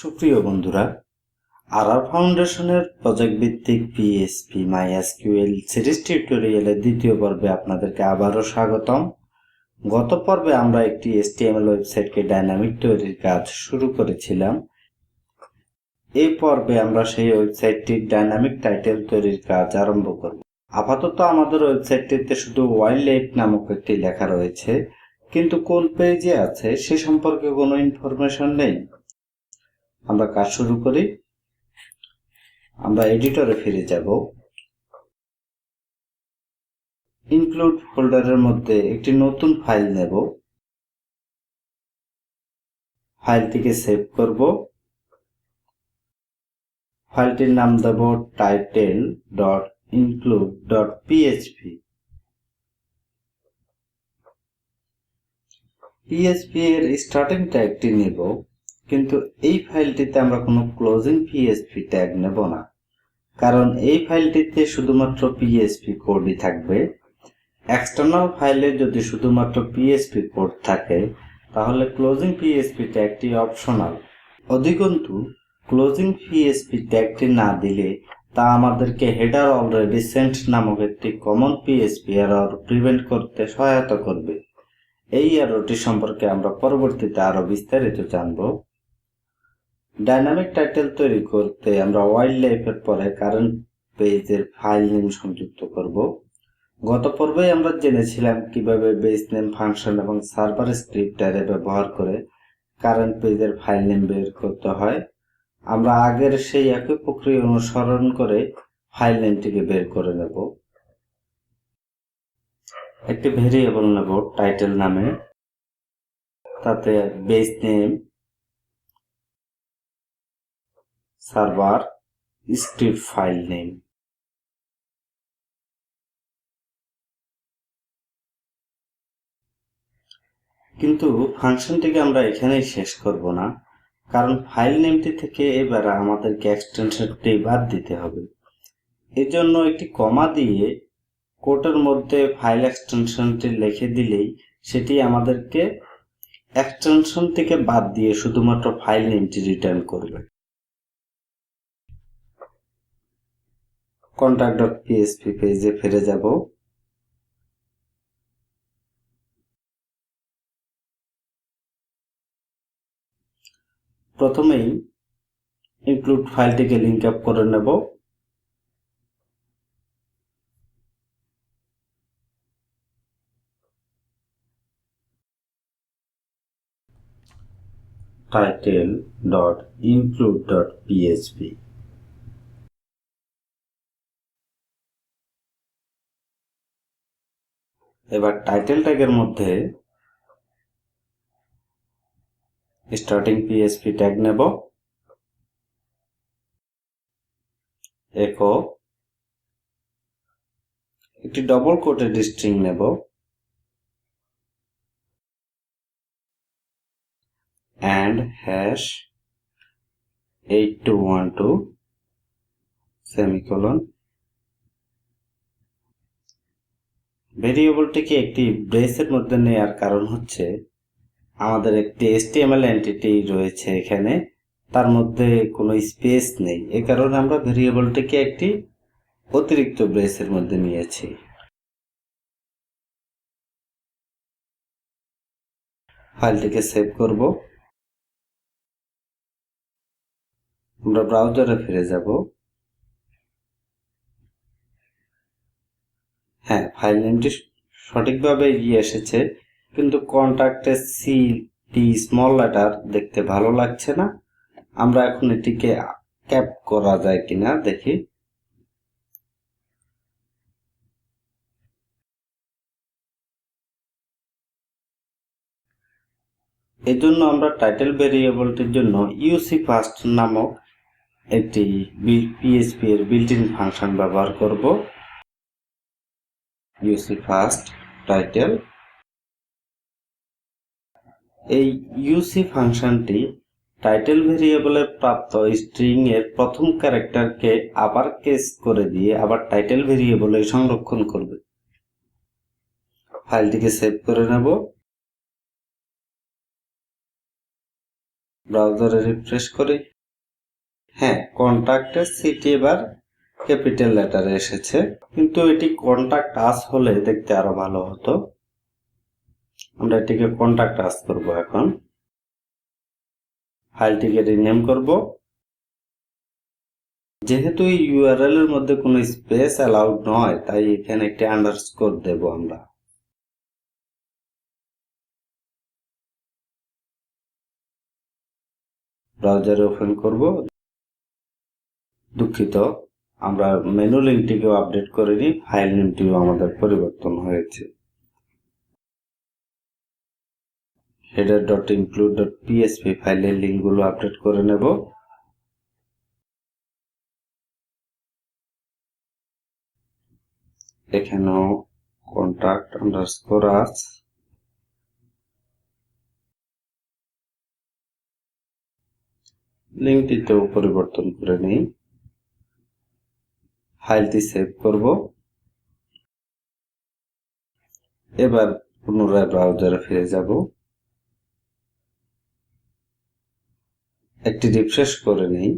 সুপ্রিয় বন্ধুরা, আরআর ফাউন্ডেশনের প্রজেক্ট ভিত্তিক পিএইচপি মাইএসকিউএল সিরিজ টিউটোরিয়ালের দ্বিতীয় পর্বে আপনাদেরকে আবারও স্বাগতম। গত পর্বে আমরা একটি এইচটিএমএল ওয়েবসাইটকে ডাইনামিক তৈরির কাজ শুরু করেছিলাম। এই পর্বে আমরা সেই ওয়েবসাইটটির ডাইনামিক টাইটেল তৈরির কাজ আরম্ভ করব। আপাতত আমাদের ওয়েবসাইটটিতে শুধু ওয়াইল্ড লাইফ নামক একটি লেখা রয়েছে, কিন্তু কোন পেজে আছে সে সম্পর্কে কোনো ইনফরমেশন নেই। আমরা কাজ শুরু করি। আমরা এডিটরে ফিরে যাব। ইনক্লুড ফোল্ডারের মধ্যে একটি নতুন ফাইল নেব। ফাইলটিকে সেভ করব। ফাইলটির নাম দেব title.include.php। পিএইচপি এর স্টার্টিং ট্যাগটি নেব, কিন্তু এই ফাইলটিতে আমরা কোনো ক্লোজিং পিএইচপি ট্যাগ নেব না, কারণ এই ফাইলটিতে শুধুমাত্র পিএইচপি কোডই থাকবে। এক্সটার্নাল ফাইলে যদি শুধুমাত্র পিএইচপি কোড থাকে তাহলে ক্লোজিং পিএইচপি ট্যাগটি অপশনাল। অধিকন্তু ক্লোজিং পিএইচপি ট্যাগটি না দিলে তা আমাদেরকে হেডার অলরেডি সেন্ট নামক একটি কমন পিএইচপি এরর প্রিভেন্ট করতে সহায়তা করবে। এই এররটি সম্পর্কে আমরা পরবর্তীতে আরো বিস্তারিত জানব। ডাইনামিক টাইটেল তৈরি করতে আমরা ওয়াইল্ড লাইফের পরে কারেন্ট পেজের ফাইল নেম সংযুক্ত করব। গত পর্বে আমরা জেনেছিলাম কিভাবে বেস নেম ফাংশন এবং সার্ভার স্ক্রিপ্ট অ্যারে ব্যবহার করে কারেন্ট পেজের ফাইল নেম বের করতে হয়। আমরা আগের সেই একই প্রক্রিয়া অনুসরণ করে ফাইল নেমটিকে বের করে নেব। একটি ভেরিয়েবল নেব টাইটেল নামে, তাতে base name, server, script file name. কিন্তু ফাংশনটিকে আমরা এখানেই শেষ করব না, কারণ ফাইল নেমটি থেকে এবার আমাদেরকে এক্সটেনশনটি বাদ দিতে হবে। এজন্য একটি কমা দিয়ে কোটের মধ্যে ফাইল এক্সটেনশনটি লিখে দিলেই সেটি আমাদেরকে এক্সটেনশন থেকে বাদ দিয়ে শুধুমাত্র ফাইল নেমটি রিটার্ন করবে। contact.php পেজে ফিরে যাব। প্রথমেই ইনক্লুড ফাইলটিকে লিংক আপ করে নেব। title.include.php। এবার টাইটেল ট্যাগের মধ্যে স্টার্টিং পিএইচপি ট্যাগ নেব, একো একটি ডবল কোটেড স্ট্রিং নেব, and #8212 সেমিকোলন। ভেরিয়েবলটিকে একটি ব্রেসের মধ্যে নেওয়ার কারণ হচ্ছে আমাদের একটি এইচটিএমএল এন্টিটি রয়েছে এখানে, তার মধ্যে কোনো স্পেস নেই। এই কারণে আমরা ভেরিয়েবলটিকে একটি অতিরিক্ত ব্রেসের মধ্যে নিয়েছি। ফাইলটিকে সেভ করব। আমরা ব্রাউজারে ফিরে যাব। হ্যাঁ, ফাইল নেমটি সঠিকভাবে এগিয়ে এসেছে, কিন্তু কন্ট্যাক্টে সিটি স্মল লেটার দেখতে ভালো লাগছে না। আমরা এখন এটিকে ক্যাপ করা যায় কিনা দেখি। এজন্য আমরা টাইটেল ভেরিয়েবলটির জন্য ইউসি ফার্স্ট নামক একটি পিএইচপি এর বিল্ট ইন ফাংশন ব্যবহার করব। ইউসি ফার্স্ট টাইটেল। এই ইউসি ফাংশনটি টাইটেল ভেরিয়েবলের প্রাপ্ত স্ট্রিং এর প্রথম ক্যারেক্টারকে আবার কেস করে দিয়ে আবার টাইটেল ভেরিয়েবলে সংরক্ষণ করবে। ফাইলটিকে সেভ করে নেব। ব্রাউজারে রিফ্রেশ করি। হ্যাঁ, কন্ট্যাক্টের সিটি এবার ক্যাপিটাল লেটারে এসেছে, কিন্তু এটি কন্ট্যাক্ট আস হলে দেখতে আরো ভালো হতো। আমরা এটিকে কন্ট্যাক্ট আস করব। এখন ফাইলটিকে রিনেম করব। যেহেতু এই ইউআরএল এর মধ্যে কোনো স্পেস অ্যালাউড নয়, তাই এখানে একটি আন্ডারস্কোর দেব আমরা। ব্রাউজারে ওপেন করব। দুঃখিত, আমরা মেনু লিঙ্কটিকেও আপডেট করিনি, ফাইল নেমটিও আমাদের পরিবর্তন হয়েছে। header.include.php ফাইলের লিঙ্কগুলো আপডেট করে নেব। এখানেও কন্ট্যাক্ট আন্ডারস্কোর আস। লিঙ্কটিতেও পরিবর্তন করে নিই। ফাইলটি সেভ করব। এবার পুনরায় ব্রাউজারে ফিরে যাব। একটি রিফ্রেশ করে নেই।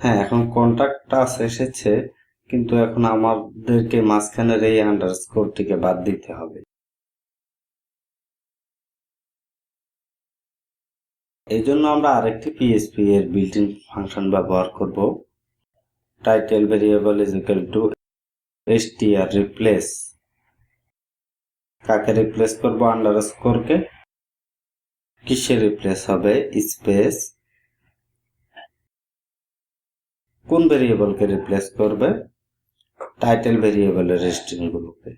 হ্যাঁ, এখন কন্ট্যাক্ট আস এসেছে, কিন্তু এখন আমাদেরকে মাঝখানের এই আন্ডারস্কোরটিকে বাদ দিতে হবে। এই জন্য আমরা আরেকটি পিএসপি এর বিল্ট ইন ফাংশন ব্যবহার করব। Title variable is equal to str replace. কাকে রিপ্লেস করব? আন্ডারস্কোরকে। কিসে রিপ্লেস হবে? স্পেস। কোন ভেরিয়েবলকে রিপ্লেস করবে? টাইটেল ভেরিয়েবলের স্ট্রিংগুলোকে।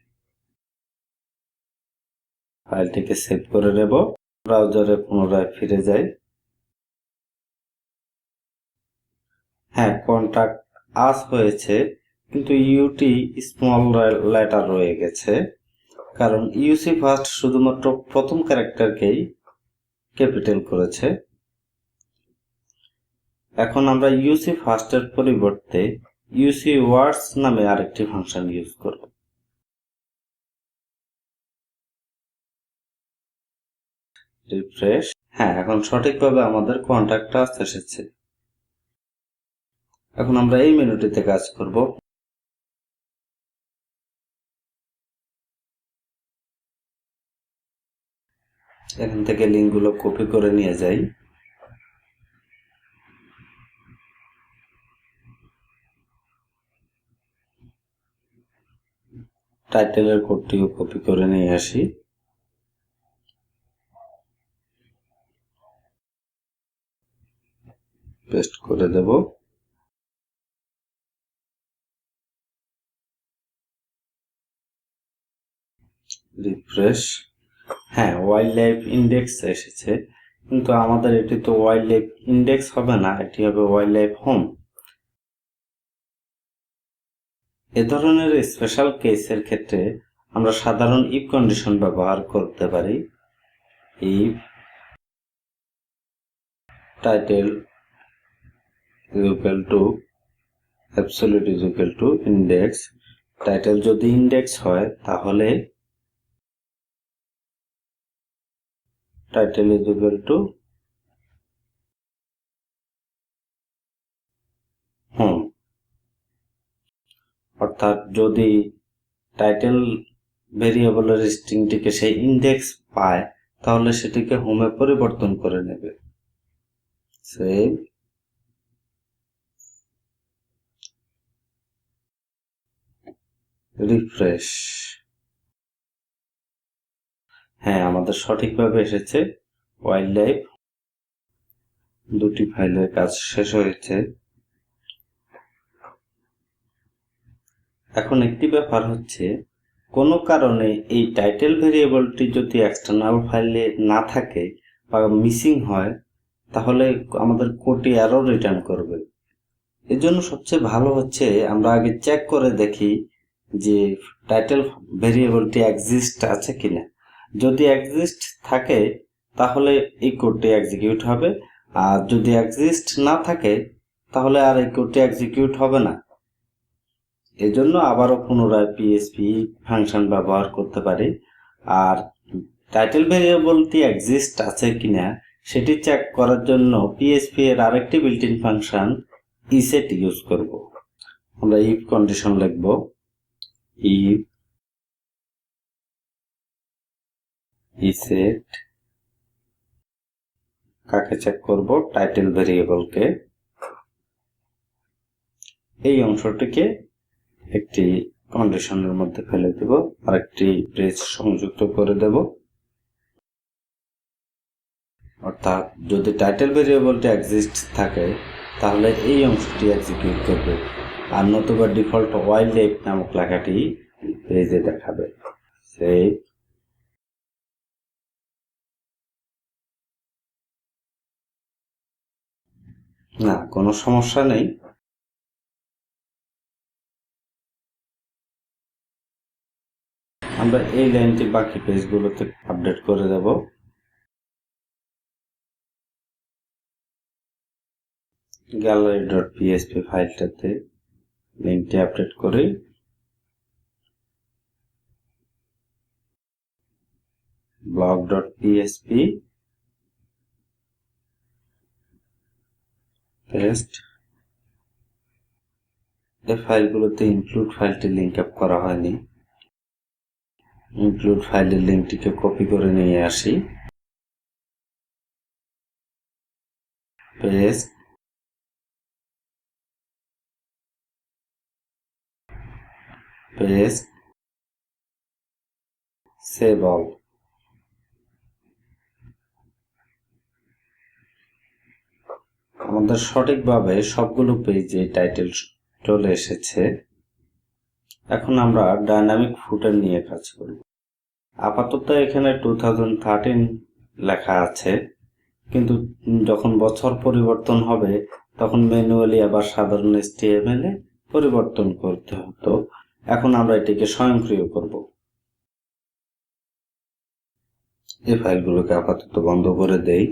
ফাইলটিকে সেভ করে নেব। ব্রাউজারে পুনরায় ফিরে যাই। হ্যাঁ, কন্ট্যাক্ট আস হয়েছে, কিন্তু ইউটি স্মল লেটার রয়ে গেছে, কারণ ইউসি ফার্স্ট শুধুমাত্র প্রথম ক্যারেক্টারকেই ক্যাপিটাল করেছে। এখন আমরা ইউসি ফার্স্টের পরিবর্তে ইউসি ওয়ার্ডস নামে আরেকটি ফাংশন ইউজ করব। রিফ্রেশ। হ্যাঁ, এখন সঠিকভাবে আমাদের কন্ট্যাক্ট আস এসেছে। এখন আমরা এই মেনুটিতে কাজ করব। এখান থেকে লিঙ্কগুলো কপি করে নিয়ে যাই। টাইটেলের কোডটিও কপি করে নিয়ে আসি। পেস্ট করে দেব। রিফ্রেশ। হ্যাঁ, ওয়াইল্ড লাইফ ইন্ডেক্স এসেছে, কিন্তু আমাদের এটি তো ওয়াইল্ড লাইফ ইন্ডেক্স হবে না, এটি হবে ওয়াইল্ড লাইফ হোম। এ ধরনের স্পেশাল কেসের ক্ষেত্রে আমরা সাধারণ ইফ কন্ডিশন ব্যবহার করতে পারি। If title is equal to absolute is equal to index। Title যদি ইন্ডেক্স হয় তাহলে title is equal to home. অর্থাৎ যদি টাইটেল ভেরিয়েবলের স্ট্রিংটিকে সেই ইন্ডেক্স পায়, তাহলে সেটিকে হোমে পরিবর্তন করে নেবে। সেভ। রিফ্রেশ। হ্যাঁ, আমাদের সঠিকভাবে এসেছে। Wild life. দুটি ফাইলের কাজ শেষ হয়েছে। এখন একটি ব্যাপার হচ্ছে, কোনো কারণে এই টাইটেল ভেরিয়েবলটি যদি এক্সটার্নাল ফাইলে না থাকে বা মিসিং হয়, তাহলে আমাদের কোডটি এরর রিটার্ন করবে। এজন্য সবচেয়ে ভালো হচ্ছে আমরা আগে চেক করে দেখি যে টাইটেল ভেরিয়েবলটি এক্সিস্ট আছে কিনা। যদি এক্সিস্ট থাকে তাহলে এই কোডটি এক্সিকিউট হবে, আর যদি এক্সিস্ট না থাকে তাহলে আর এই কোডটি এক্সিকিউট হবে না। এজন্য আবারও পুনরায় পিএসপি ফাংশন ব্যবহার করতে পারি। আর টাইটেল ভেরিয়েবলটি এক্সিস্ট আছে কিনা সেটি চেক করার জন্য পিএসপি এর আরেকটি বিল্ট ইন ফাংশন ইসেট ইউজ করব। আমরা ইফ কন্ডিশন লিখব, ইফ ইসেট কাকে চেক করব, টাইটেল ভেরিয়েবলকে। এই অংশটিকে একটি কন্ডিশনের মধ্যে ফেলে দেব, আরেকটি ব্রেস সংযুক্ত করে দেব। অর্থাৎ যদি টাইটেল ভেরিয়েবলটি এক্সিস্ট থাকে তাহলে এই অংশটি এক্সিকিউট করবে, আর নতুবা ডিফল্ট ওয়াইল লেফট নামক লেখাটি পেজে দেখাবে। সেভ। না, কোনো সমস্যা নেই। আমরা এই লাইনটি বাকি পেজগুলোতে আপডেট করে দেব। gallery.php ফাইলটাতে লিঙ্কটি আপডেট করি। blog.php paste. এই ফাইলগুলোতে ইনক্লুড ফাইলটি লিঙ্ক আপ করা হয়নি। ইনক্লুড ফাইলের লিঙ্কটিকে কপি করে নিয়ে আসি, পেস্ট, পেস্ট, সেভ অল। আমাদের সঠিকভাবে সবগুলো পেজে টাইটেল চলে এসেছে। এখন আমরা ডাইনামিক ফুটার নিয়ে কাজ করব। আপাতত এখানে 2013 লেখা আছে, কিন্তু যখন বছর পরিবর্তন হবে তখন ম্যানুয়ালি আবার সাধারণ HTML এ পরিবর্তন করতে হতো। এখন আমরা এটিকে স্বয়ংক্রিয় করব। এই ফাইলগুলোকে আপাতত বন্ধ করে দেই।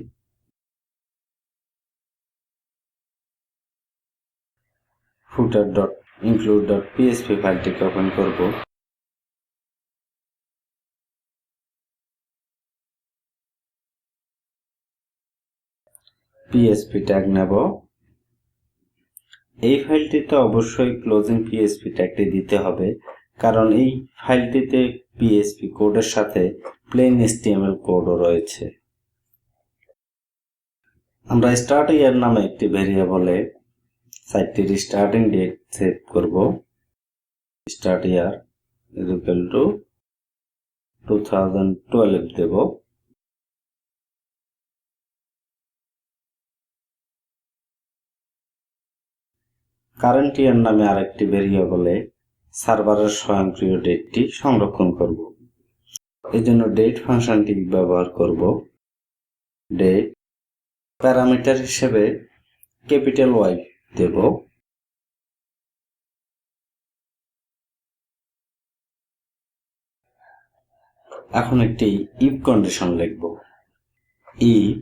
footer.include.php ফাইলটিকে ওপেন করব। PHP ট্যাগ নেব। এই ফাইলটিতে অবশ্যই ক্লোজিং PHP ট্যাগটি দিতে হবে, কারণ এই ফাইলটিতে PHP কোডের সাথে প্লেন HTML কোডও রয়েছে। আমরা স্টার্ট ইয়ার নামে একটি ভেরিয়েবলে সাইটটির স্টার্টিং ডেট সেভ করব। স্টার্ট ইয়ার =2012 দেব। কারেন্ট ইয়ার নামে আরেকটি ভেরিয়েবলে সার্ভারের স্বয়ংক্রিয় ডেটটি সংরক্ষণ করব। এই জন্য ডেট ফাংশনটি ব্যবহার করব। ডেট প্যারামিটার হিসেবে ক্যাপিটাল ওয়াই দেব। এখন একটি ইফ কন্ডিশন লিখব। If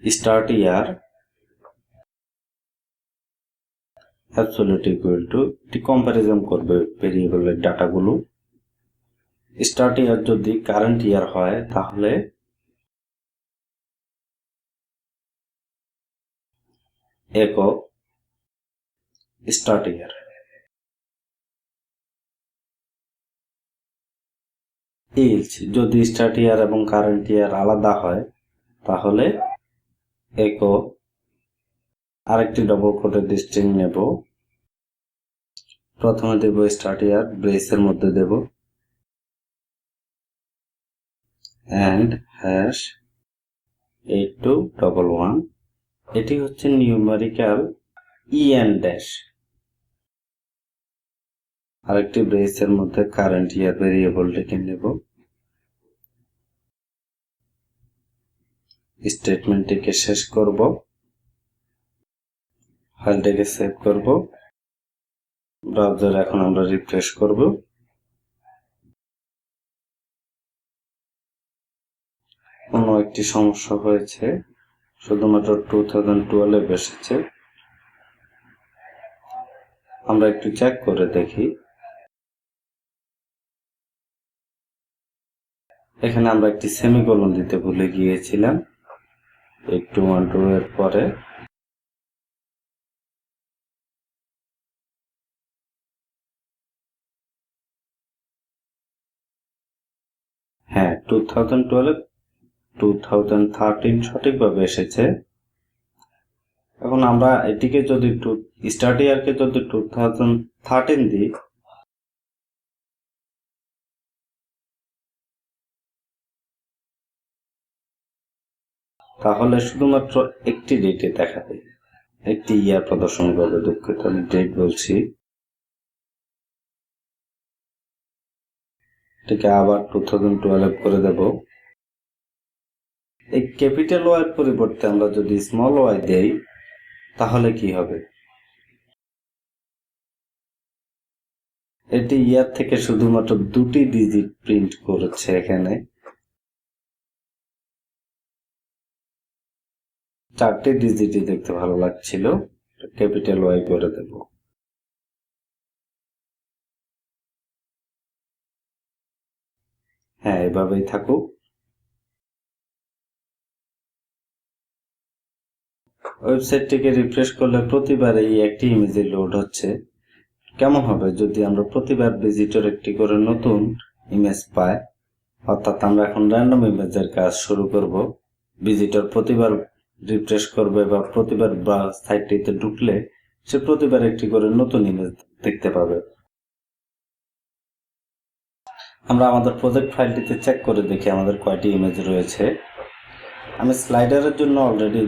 start year absolute equal to এটি কম্পারিজন করবে ভেরিয়েবলের ডাটাগুলো। স্টার্ট ইয়ার যদি কারেন্ট ইয়ার হয় তাহলে echo স্টার্ট ইয়ার। এলস যদি স্টার্ট ইয়ার এবং কারেন্ট ইয়ার আলাদা হয় তাহলে echo আরেকটি ডবল কোটেড স্ট্রিং নেব। প্রথমে দেব স্টার্ট ইয়ার, ব্রেসের মধ্যে দেব and #8211। এটি হচ্ছে নিউমেরিক্যাল en ড্যাশ। আরেকটি ব্রেসের মধ্যে কারেন্ট ইয়ার ভেরিয়েবলটিকে নেব। স্টেটমেন্টটিকে শেষ করব, ফাইলটিকে সেভ করব। ব্রাউজার এখন আমরা রিফ্রেশ করব। কোনো একটি সমস্যা হয়েছে, শুধুমাত্র 2012 এসেছে। আমরা একটু চেক করে দেখি। এখানে আমরা একটি সেমিকোলন দিতে ভুলে গিয়েছিলাম। একটু 1 2 এর পরে হ্যাঁ 2012 2013 সঠিকভাবে এসেছে। এখন আমরা এটিকে যদি স্টার্ট ইয়ারকে যদি 2013 দিই, তাহলে শুধুমাত্র একটি ডেটে দেখাবে, একটি ইয়ার প্রদর্শন করবে। দুঃখিত, আমি ডেট বলছি। এটাকে আবার 2012 করে দেব। এই ক্যাপিটাল ওয়াই পরিবর্তে আমরা যদি স্মল ওয়াই দেই তাহলে কি হবে? এটি ইয়ার থেকে শুধুমাত্র 2টি ডিজিট প্রিন্ট করেছে। এখানে 4টি ডিজিটই দেখতে ভালো লাগছিল, ক্যাপিটাল ওয়াই করে দেব। হ্যাঁ, এভাবেই থাকুক। ওয়েবসাইটটিকে রিফ্রেশ করলে প্রতিবার এই একটি ইমেজে লোড হচ্ছে। কেমন হবে যদি আমরা প্রতিবার ভিজিটর একটি করে নতুন ইমেজ পাই? অর্থাৎ আমরা এখন র্যান্ডম ইমেজের কাজ শুরু করব। ভিজিটর প্রতিবার রিফ্রেশ করবে বা প্রতিবার সাইটটিতে ঢুকলে সে প্রতিবার একটি করে নতুন ইমেজ দেখতে পাবে। আমরা আমাদের প্রজেক্ট ফাইলটিতে চেক করে দেখি আমাদের কয়টি ইমেজ রয়েছে। আমি স্লাইডারের জন্য অলরেডি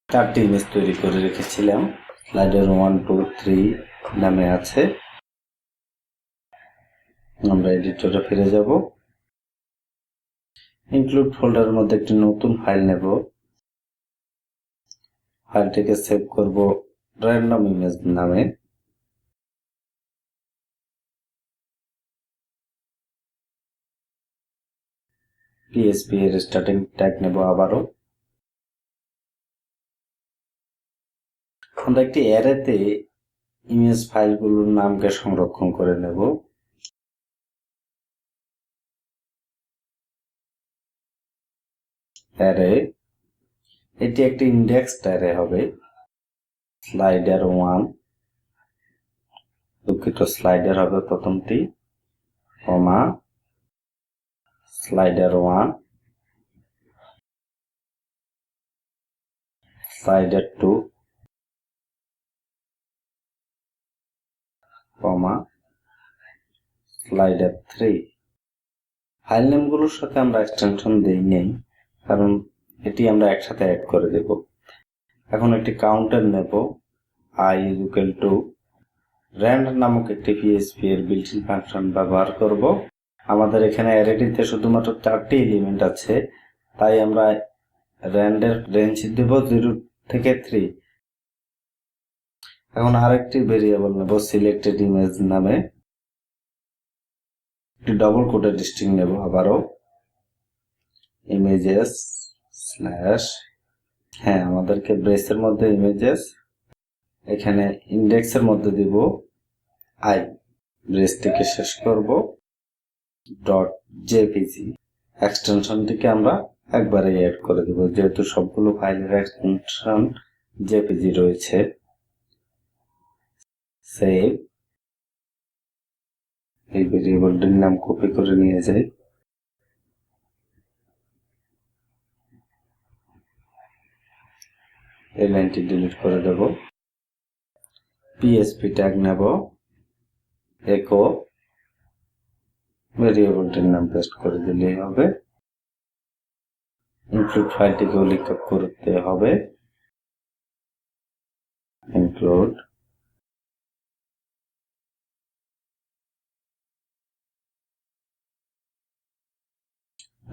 4টি ইমেজ তৈরি করে রেখেছিলাম। স্লাইডার 1 2 3 নামে আছে। আমরা এডিটরে ফিরে যাব। ইনক্লুড ফোল্ডারের মধ্যে একটি নতুন ফাইল নেব। ফাইলটিকে সেভ করব র্যান্ডম ইমেজ নামে। পিএসপি এর স্টার্টিং ট্যাগ নেব আবারও। আমরা একটি অ্যারেতে ইমেজ ফাইলগুলোর নামকে সংরক্ষণ করে নেব। অ্যারে, এটি একটি ইন্ডেক্সড অ্যারে হবে। স্লাইডার 1, দুঃখিত, স্লাইডার হবে প্রথমটি, কমা স্লাইডার 1, স্লাইডার 2, কমা স্লাইডার 3। ফাইল নেমগুলোর সাথে আমরা এক্সটেনশন দেই নেই, কারণ এটি আমরা একসাথে অ্যাড করে দেব। এখন একটি কাউন্টার নেব, i = rand নামক একটি পিএসপি এর বিল্ট-ইন ফাংশন ব্যবহার করব। আমাদের এখানে অ্যারেটিতে শুধুমাত্র 4টি এলিমেন্ট আছে, তাই আমরা rand এর রেঞ্জ দেব 0 থেকে 3। এখন আরেকটি ভেরিয়েবল নেব সিলেক্টেড ইমেজ নামে। একটি ডবল কোটেড স্ট্রিং নেব আবারও, ইমেজেস স্ল্যাশ, হ্যাঁ আমাদেরকে ব্রেসের মধ্যে ইমেজেস, এখানে ইন্ডেক্সের মধ্যে দিব i, ব্রেসটিকে শেষ করব .jpg। এক্সটেনশনটিকে আমরা একবারে অ্যাড করে দেব, যেহেতু সবগুলো ফাইলের এক্সটেনশন jpg রয়েছে। সেভ। এই ভেরিয়েবলটির নাম কপি করে নিয়ে যাই। এই লাইনটি ডিলিট করে দেব। পিএসপি ট্যাগ নেব, একো, ভেরিয়েবলটির নাম পেস্ট করে দিলেই হবে। ইনক্লুড ফাইলটিকে উল্লেখ করতে হবে, ইনক্লুড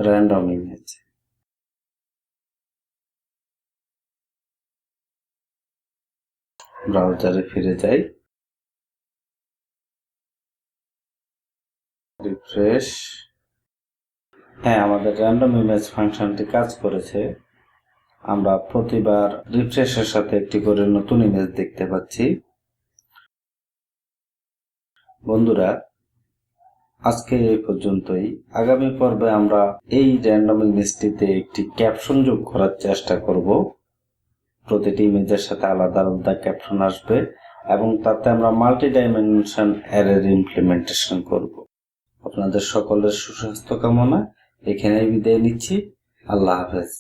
র্যান্ডম ইমেজ। ব্রাউজারে ফিরে যাই, রিফ্রেশ। হ্যাঁ, আমাদের র্যান্ডম ইমেজ ফাংশনটি কাজ করেছে। আমরা প্রতিবার রিফ্রেশের সাথে একটি করে নতুন ইমেজ দেখতে পাচ্ছি। বন্ধুরা, আজকে এই পর্যন্তই। আগামী পর্বে আমরা এই র্যান্ডম ইমেজটিতে একটি ক্যাপশন যোগ করার চেষ্টা করব। প্রতিটি ইমেজের সাথে আলাদা আলাদা ক্যাপশন আসবে এবং তাতে আমরা মাল্টি ডাইমেনশন অ্যারের ইমপ্লিমেন্টেশন করব। আপনাদের সকলের সুস্বাস্থ্য কামনা, এখানেই বিদায় নিচ্ছি। আল্লাহ হাফেজ।